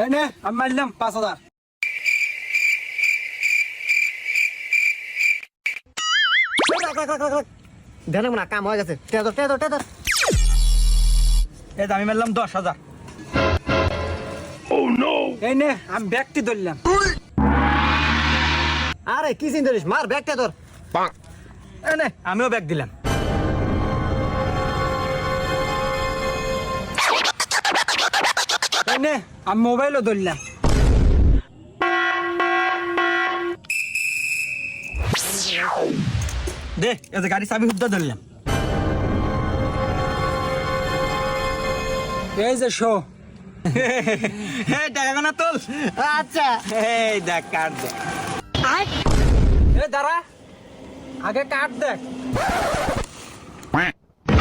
এই নে আমি মারলাম 5,000। দেন না কাম হয়ে গেছে টেদর এই আমি মারলাম 10,000। এই নে আমি ব্যক্তি ধরলাম। আরে কি চিন্তা করিস মার ব্যাগ টেদর এই নে আমিও ব্যাগ দিলাম। এই নে আমি মোবাইলও ধরলাম। দে এই যে গাড়ি চাবি হুদ্দা ধরলাম। এই যে শো এই টাকা না তোল। আচ্ছা এই দেখ কার্ড দেখ। এই দাঁড়া আগে কার্ড দেখ।